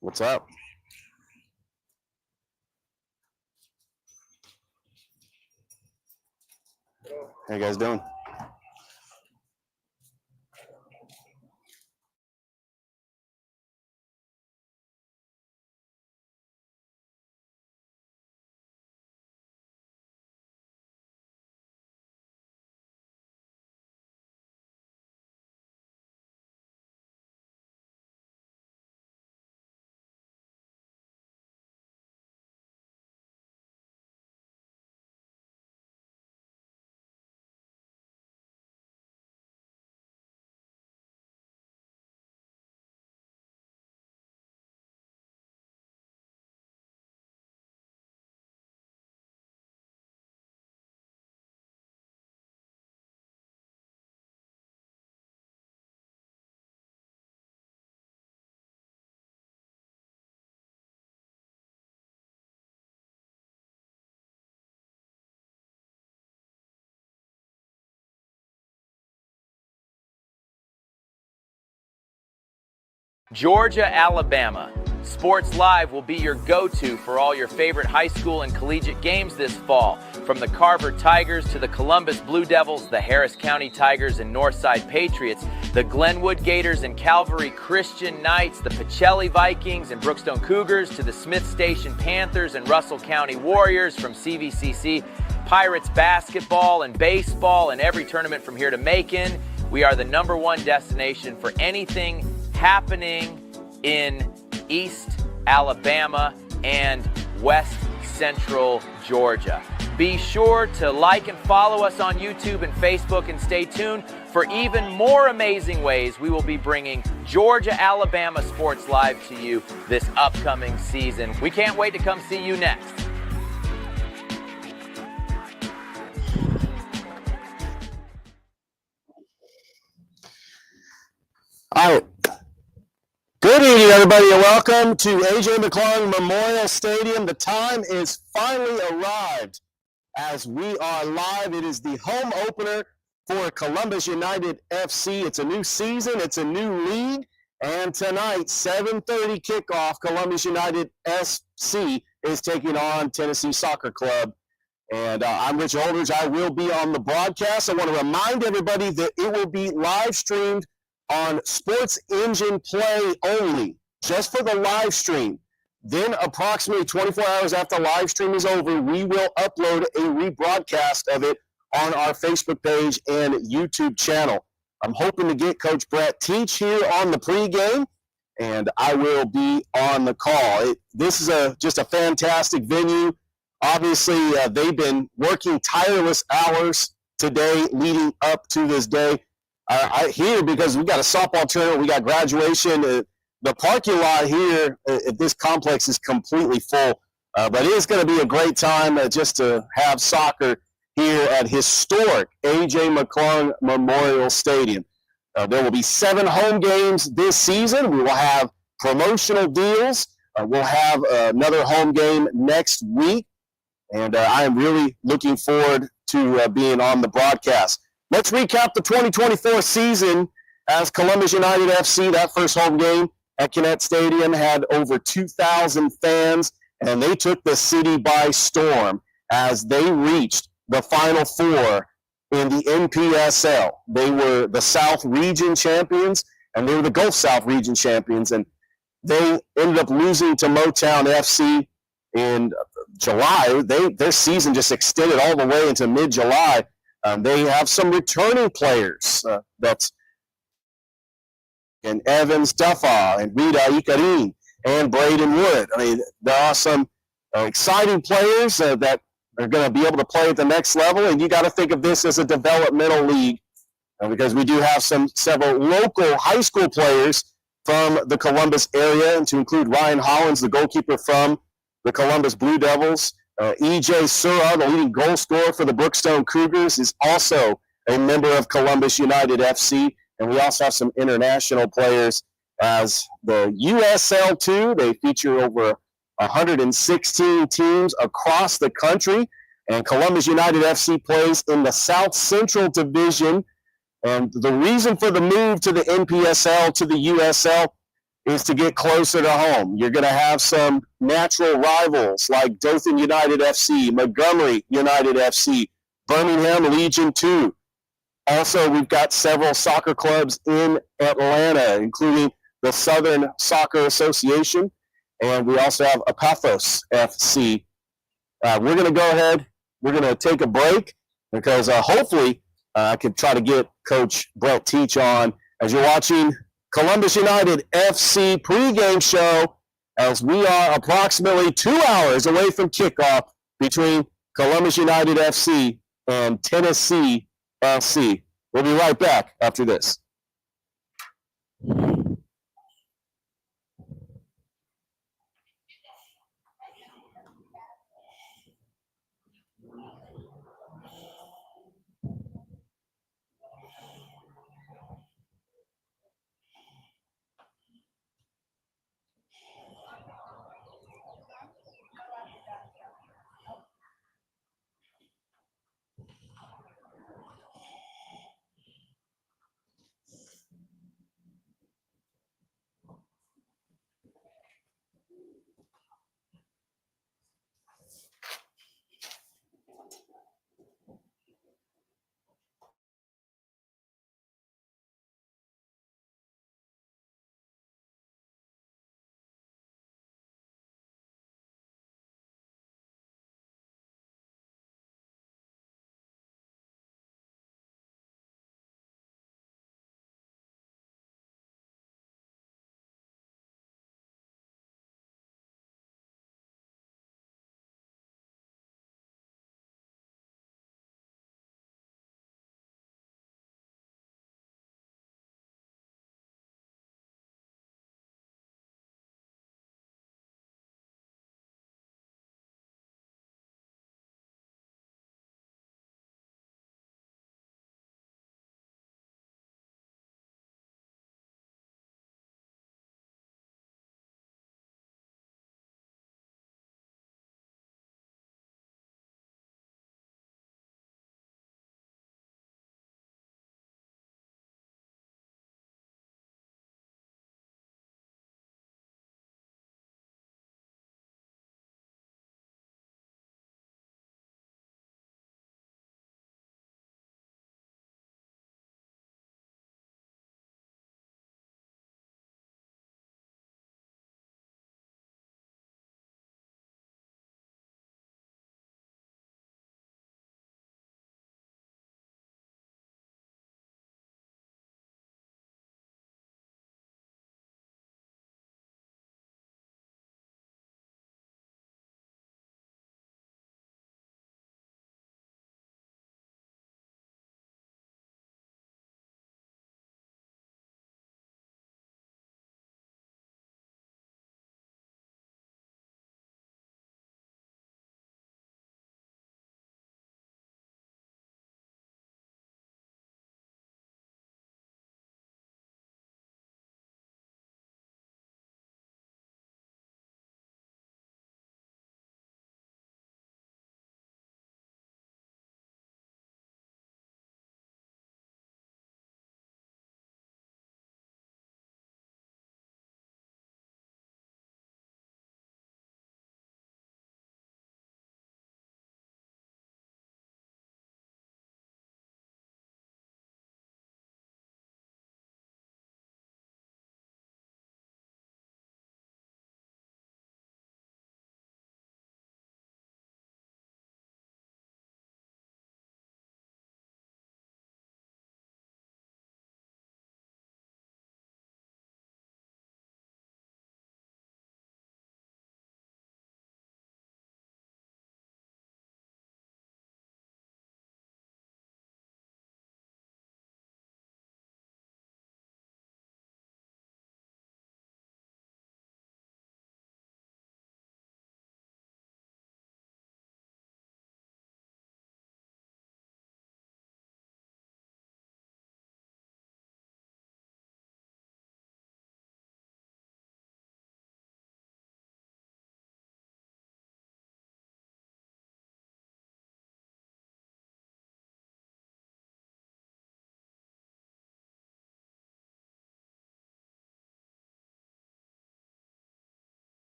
What's up? How you guys doing? Georgia, Alabama. Sports Live will be your go-to for all your favorite high school and collegiate games this fall. From the Carver Tigers to the Columbus Blue Devils, the Harris County Tigers and Northside Patriots, the Glenwood Gators and Calvary Christian Knights, the Pacelli Vikings and Brookstone Cougars, to the Smith Station Panthers and Russell County Warriors, from CVCC, Pirates basketball and baseball, and every tournament from here to Macon. We are the #1 destination for anything happening in East Alabama and West Central Georgia. Be sure to like and follow us on YouTube and Facebook, and stay tuned for even more amazing ways we will be bringing Georgia, Alabama Sports Live to you this upcoming season. We can't wait to come see you next. All right. Good evening, everybody, and welcome to AJ McClung Memorial Stadium. The time is finally arrived as we are live. It is the home opener for Columbus United FC. It's a new season. It's a new league. And tonight, 7:30 kickoff, Columbus United FC is taking on Tennessee Soccer Club. And I'm Rich Holdridge. I will be on the broadcast. I want to remind everybody that it will be live streamed on Sports Engine Play only, just for the live stream. Then approximately 24 hours after the live stream is over, we will upload a rebroadcast of it on our Facebook page and YouTube channel. I'm hoping to get Coach Brett Teach here on the pregame, and I will be on the call. This is just a fantastic venue. Obviously, they've been working tireless hours today leading up to this day. Here, because we got a softball tournament, we got graduation. The parking lot here at this complex is completely full. But it is going to be a great time just to have soccer here at historic AJ McClung Memorial Stadium. There will be 7 home games this season. We will have promotional deals. We'll have another home game next week. And I am really looking forward to being on the broadcast. Let's recap the 2024 season as Columbus United FC. That first home game at Kinnett Stadium had over 2,000 fans, and they took the city by storm as they reached the Final Four in the NPSL. They were the South Region champions, and they were the Gulf South Region champions, and they ended up losing to Motown FC in July. Their season just extended all the way into mid-July. They have some returning players. That's and Evans Duffa and Rita Ikarin and Braden Wood. I mean, there are some exciting players that are going to be able to play at the next level, and you got to think of this as a developmental league because we do have several local high school players from the Columbus area, and to include Ryan Hollins, the goalkeeper from the Columbus Blue Devils. EJ Sura, the leading goal scorer for the Brookstone Cougars, is also a member of Columbus United FC. And we also have some international players as the USL2. They feature over 116 teams across the country. And Columbus United FC plays in the South Central Division. And the reason for the move to the NPSL to the USL is to get closer to home. You're going to have some natural rivals like Dothan United FC, Montgomery United FC, Birmingham Legion 2. Also, we've got several soccer clubs in Atlanta, including the Southern Soccer Association, and we also have Apathos FC. We're going to go ahead. We're going to take a break because hopefully I can try to get Coach Brent Teach on as you're watching Columbus United FC pregame show as we are approximately 2 hours away from kickoff between Columbus United FC and Tennessee FC. We'll be right back after this.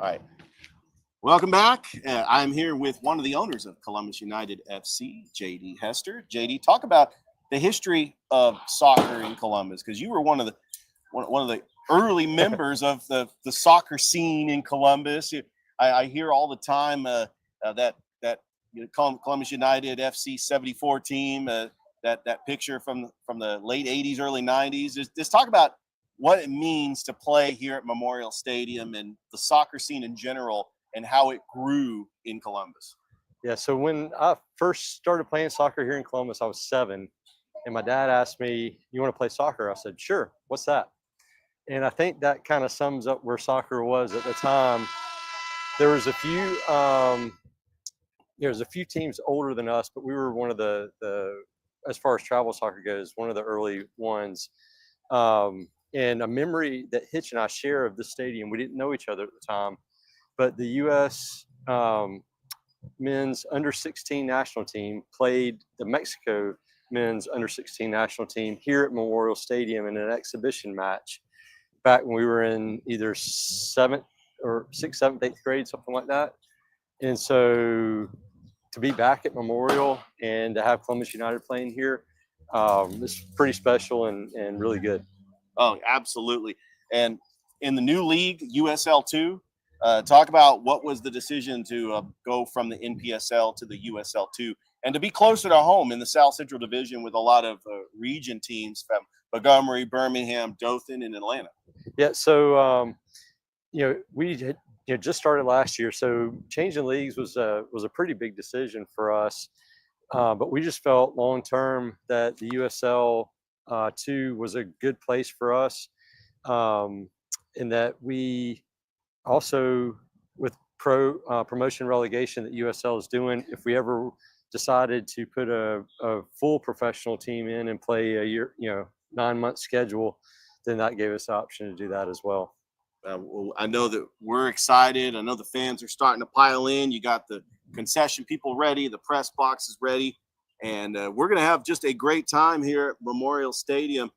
All right. Welcome back. I'm here with one of the owners of Columbus United FC, JD Hester. JD, talk about the history of soccer in Columbus, because you were one of the early members of the soccer scene in Columbus. I hear all the time that Columbus United FC '74 team, that picture from the late '80s, early '90s. Just talk about what it means to play here at Memorial Stadium and the soccer scene in general, and how it grew in Columbus. Yeah, so when I first started playing soccer here in Columbus, I was 7, and my dad asked me, "You want to play soccer?" I said, "Sure. What's that?" And I think that kind of sums up where soccer was at the time. There was a few, there's a few teams older than us, but we were one of the as far as travel soccer goes, one of the early ones. And a memory that Hitch and I share of the stadium, we didn't know each other at the time, but the U.S. Men's under-16 national team played the Mexico men's under-16 national team here at Memorial Stadium in an exhibition match back when we were in either 7th, 8th grade, something like that. And so to be back at Memorial and to have Columbus United playing here, it's pretty special and really good. Oh, absolutely. And in the new league, USL2, talk about what was the decision to go from the NPSL to the USL2 and to be closer to home in the South Central Division with a lot of region teams from Montgomery, Birmingham, Dothan, and Atlanta. Yeah, so we had just started last year, so changing leagues was a pretty big decision for us. But we just felt long term that the USL 2 was a good place for us, in that we also, with promotion relegation that USL is doing, if we ever decided to put a full professional team in and play a year, 9-month schedule, then that gave us the option to do that as well. Well, I know that we're excited. I know the fans are starting to pile in. You got the concession people ready, the press box is ready, and we're going to have just a great time here at Memorial Stadium.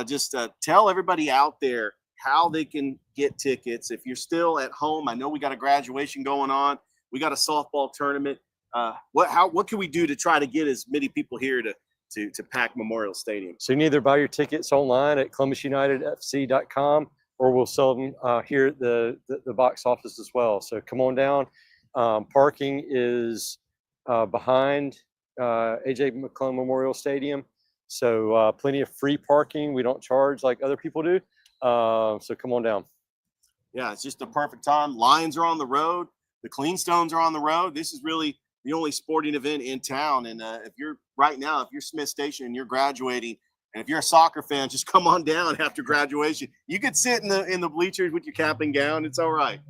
Just tell everybody out there how they can get tickets. If you're still at home, I know we got a graduation going on. We got a softball tournament. What can we do to try to get as many people here to pack Memorial Stadium? So you can either buy your tickets online at ColumbusUnitedFC.com, or we'll sell them here at the box office as well. So come on down. Parking is behind AJ McClung Memorial Stadium. So plenty of free parking. We don't charge like other people do. So come on down. Yeah, it's just a perfect time. Lions are on the road. The Cleanstones are on the road. This is really the only sporting event in town. And if you're Smith Station and you're graduating, and if you're a soccer fan, just come on down after graduation. You could sit in the bleachers with your cap and gown. It's all right.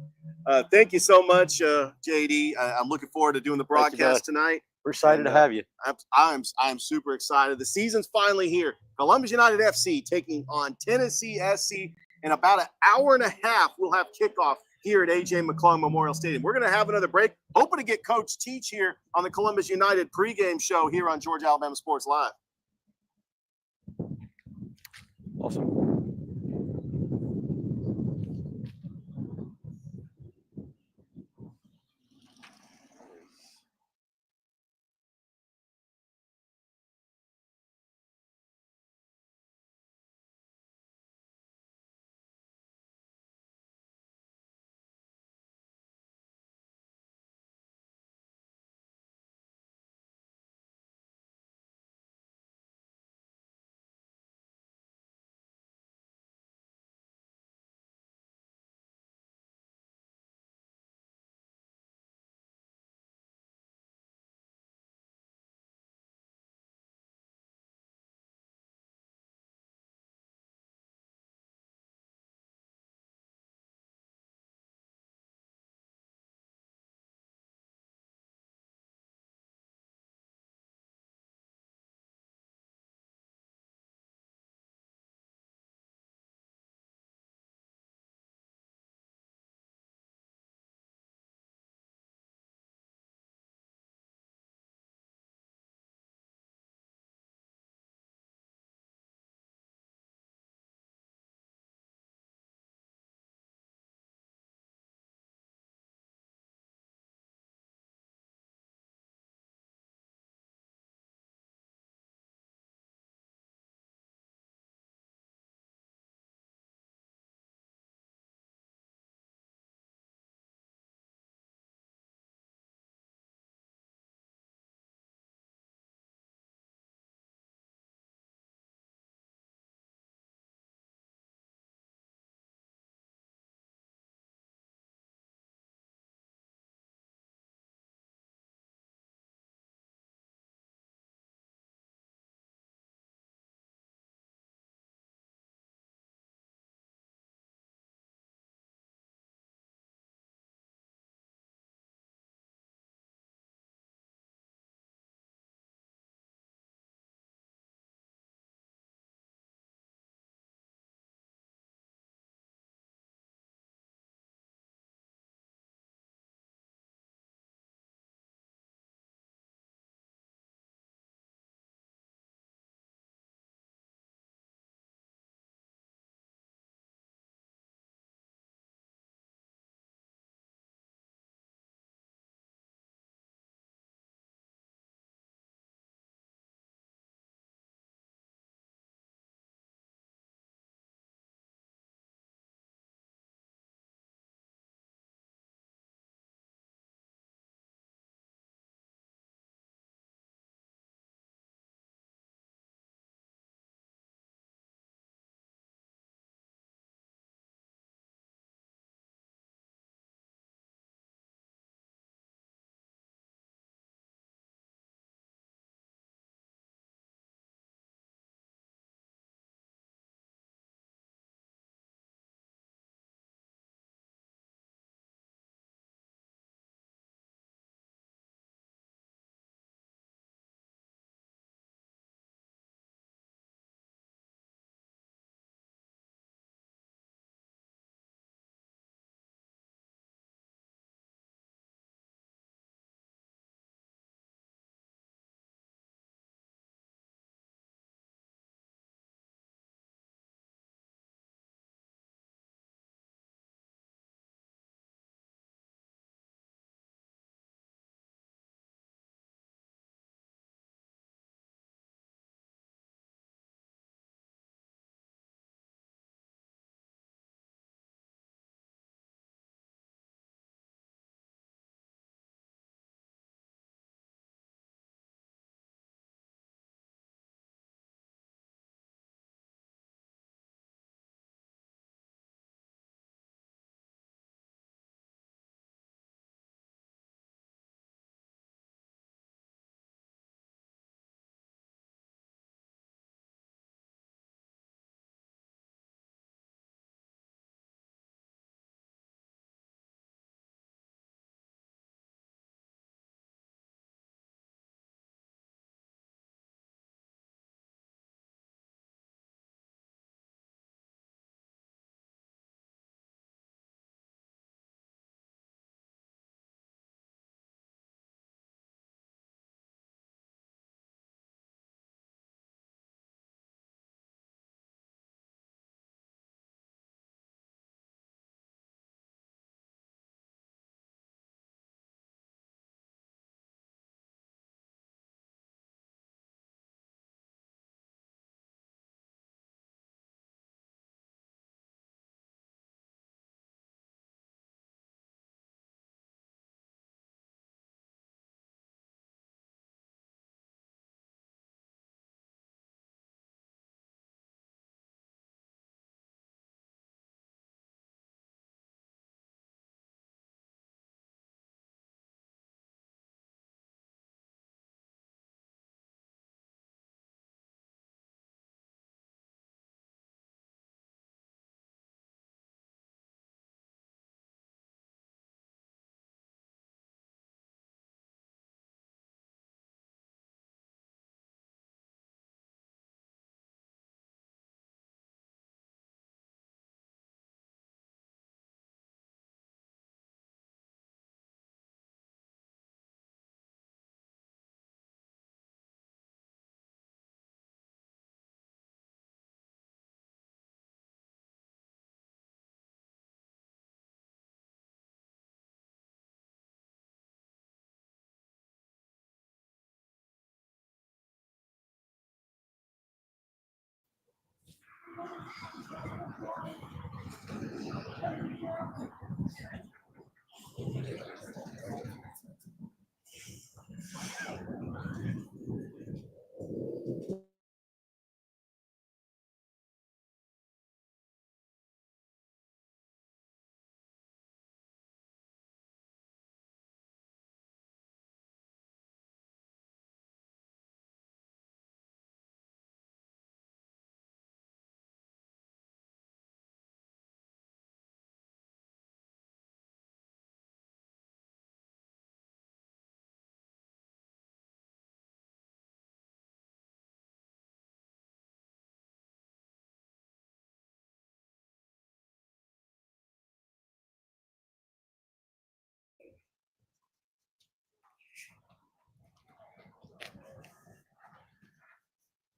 Thank you so much, JD. I'm looking forward to doing the broadcast tonight. We're excited to have you. I'm super excited. The season's finally here. Columbus United FC taking on Tennessee SC in about an hour and a half. We'll have kickoff here at AJ McClung Memorial Stadium. We're going to have another break. Hoping to get Coach Teach here on the Columbus United pregame show here on Georgia Alabama Sports Live. Awesome.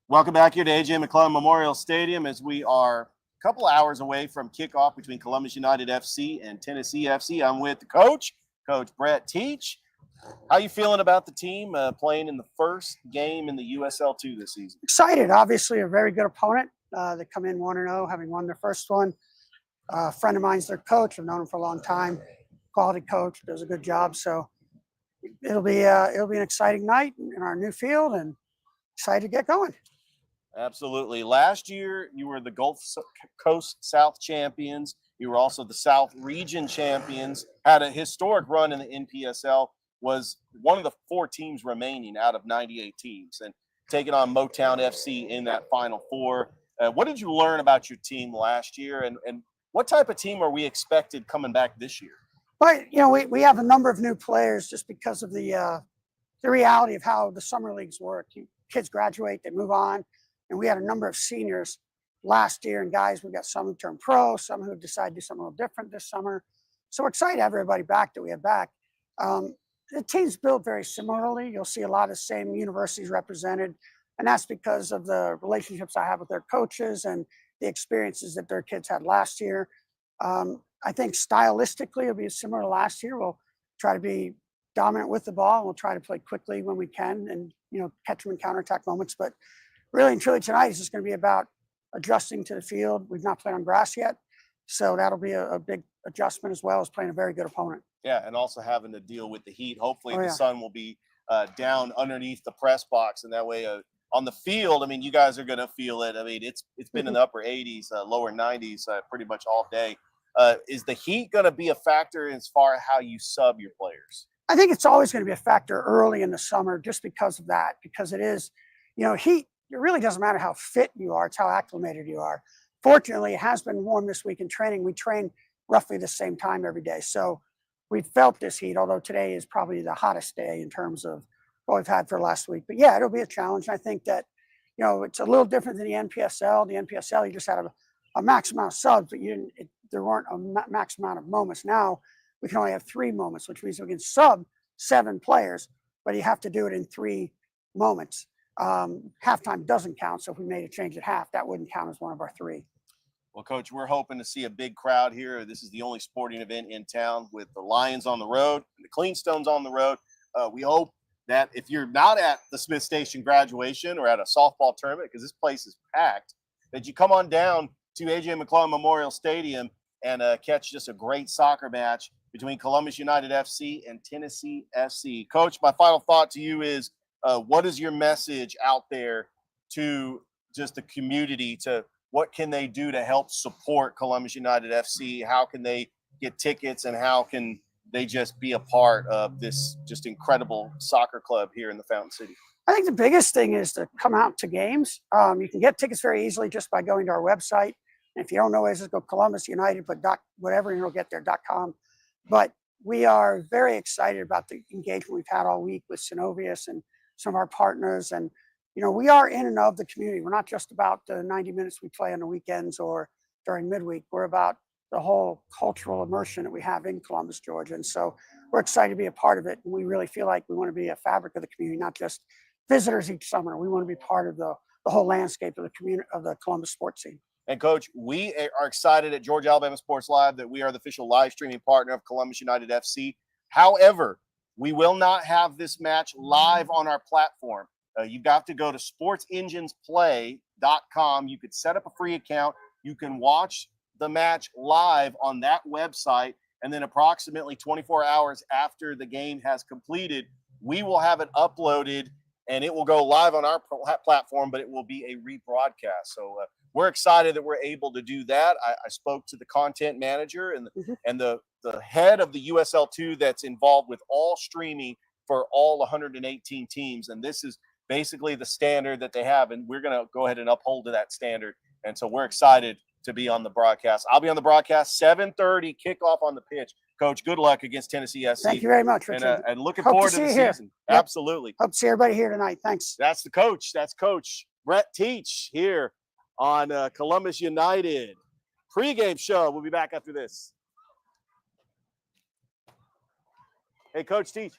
Welcome back here to AJ McClung Memorial Stadium as we are a couple hours away from kickoff between Columbus United FC and Tennessee FC. I'm with the coach, Coach Brett Teach. How you feeling about the team playing in the first game in the USL2 this season? Excited. Obviously, a very good opponent. They come in 1-0, having won their first one. A friend of mine's their coach. I've known him for a long time. Quality coach, does a good job. So it'll be an exciting night in our new field, and excited to get going. Absolutely. Last year, you were the Gulf Coast South champions. You were also the South Region champions. Had a historic run in the NPSL. Was one of the 4 teams remaining out of 98 teams, and taking on Motown FC in that Final Four. What did you learn about your team last year, and what type of team are we expected coming back this year? But we have a number of new players just because of the reality of how the summer leagues work. Kids graduate, they move on. And we had a number of seniors last year, and guys, we got some who turned pro, some who decided to do something a little different this summer. So we're excited to have everybody back that we have back. The team's built very similarly. You'll see a lot of the same universities represented, and that's because of the relationships I have with their coaches and the experiences that their kids had last year. I think stylistically it'll be similar to last year. We'll try to be dominant with the ball, and we'll try to play quickly when we can and catch them in counterattack moments. But really and truly tonight is just going to be about adjusting to the field. We've not played on grass yet, so that'll be a big adjustment, as well as playing a very good opponent. Yeah, and also having to deal with the heat. Hopefully the sun will be down underneath the press box, and that way on the field, I mean, you guys are going to feel it. I mean, it's been in the upper 80s, lower 90s pretty much all day. Is the heat going to be a factor as far as how you sub your players? I think it's always going to be a factor early in the summer just because of that, because it is, heat. It really doesn't matter how fit you are, it's how acclimated you are. Fortunately, it has been warm this week in training. We train roughly the same time every day. So we felt this heat, although today is probably the hottest day in terms of what we've had for last week. But yeah, it'll be a challenge. I think that, it's a little different than the NPSL. The NPSL, you just had a max amount of subs, but there weren't a max amount of moments. Now we can only have 3 moments, which means we can sub 7 players, but you have to do it in 3 moments. Halftime doesn't count, so if we made a change at half, that wouldn't count as one of our 3. Well, Coach, we're hoping to see a big crowd here. This is the only sporting event in town with the Lions on the road and the Cleanstones on the road. We hope that if you're not at the Smith Station graduation or at a softball tournament, because this place is packed, that you come on down to AJ McClung Memorial Stadium and catch just a great soccer match between Columbus United FC and Tennessee FC. Coach, my final thought to you is, what is your message out there to just the community? To what can they do to help support Columbus United FC? How can they get tickets, and how can they just be a part of this just incredible soccer club here in the Fountain City? I think the biggest thing is to come out to games. You can get tickets very easily just by going to our website. And if you don't know ways, just go Columbus United, but whatever, and you'll get there, .com. But we are very excited about the engagement we've had all week with Synovius and some of our partners. And, we are in and of the community. We're not just about the 90 minutes we play on the weekends or during midweek. We're about the whole cultural immersion that we have in Columbus, Georgia. And so we're excited to be a part of it. And we really feel like we want to be a fabric of the community, not just visitors each summer. We want to be part of the whole landscape of the community, of the Columbus sports scene. And Coach, we are excited at Georgia Alabama Sports Live that we are the official live streaming partner of Columbus United FC. However, we will not have this match live on our platform. You've got to go to sportsenginesplay.com. You could set up a free account. You can watch the match live on that website, and then approximately 24 hours after the game has completed, we will have it uploaded, and it will go live on our platform, but it will be a rebroadcast. So we're excited that we're able to do that. I spoke to the content manager and the head of the USL2 that's involved with all streaming for all 118 teams, and this is basically the standard that they have, and we're going to go ahead and uphold to that standard. And so we're excited to be on the broadcast. I'll be on the broadcast, 7:30 kickoff on the pitch. Coach, good luck against Tennessee SC. Thank you very much, Richard. And looking forward to the season. Yep. Absolutely. Hope to see everybody here tonight. Thanks. That's the coach. That's Coach Brett Teach here on Columbus United pregame show. We'll be back after this. Hey, Coach Teach.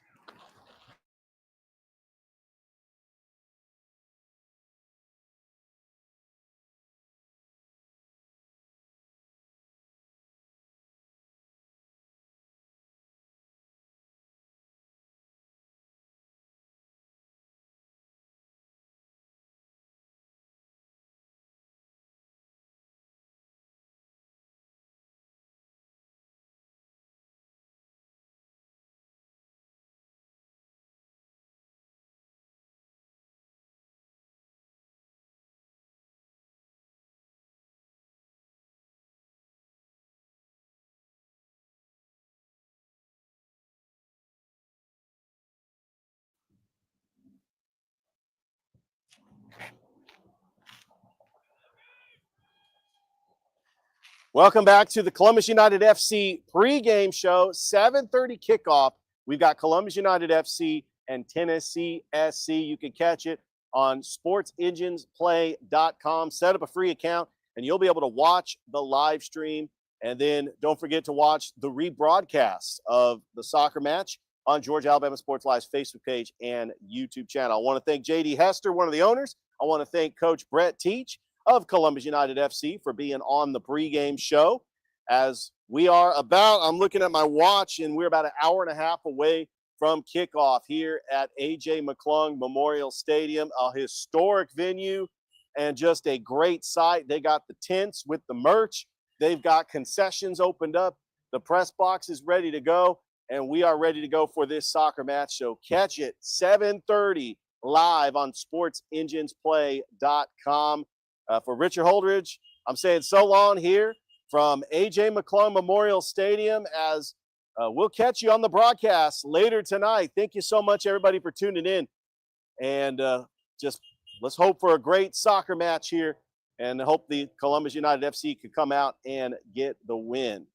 Welcome back to the Columbus United FC pregame show, 7:30 kickoff. We've got Columbus United FC and Tennessee SC. You can catch it on sportsenginesplay.com. Set up a free account, and you'll be able to watch the live stream. And then don't forget to watch the rebroadcast of the soccer match on Georgia Alabama Sports Live's Facebook page and YouTube channel. I want to thank J.D. Hester, one of the owners. I want to thank Coach Brett Teach of Columbus United FC for being on the pregame show. As we are I'm looking at my watch, and we're about an hour and a half away from kickoff here at AJ McClung Memorial Stadium, a historic venue and just a great site. They got the tents with the merch. They've got concessions opened up. The press box is ready to go, and we are ready to go for this soccer match. So catch it 7:30 live on sportsenginesplay.com. For Richard Holdridge, I'm saying so long here from AJ McClung Memorial Stadium, as we'll catch you on the broadcast later tonight. Thank you so much, everybody, for tuning in. And just let's hope for a great soccer match here, and hope the Columbus United FC could come out and get the win.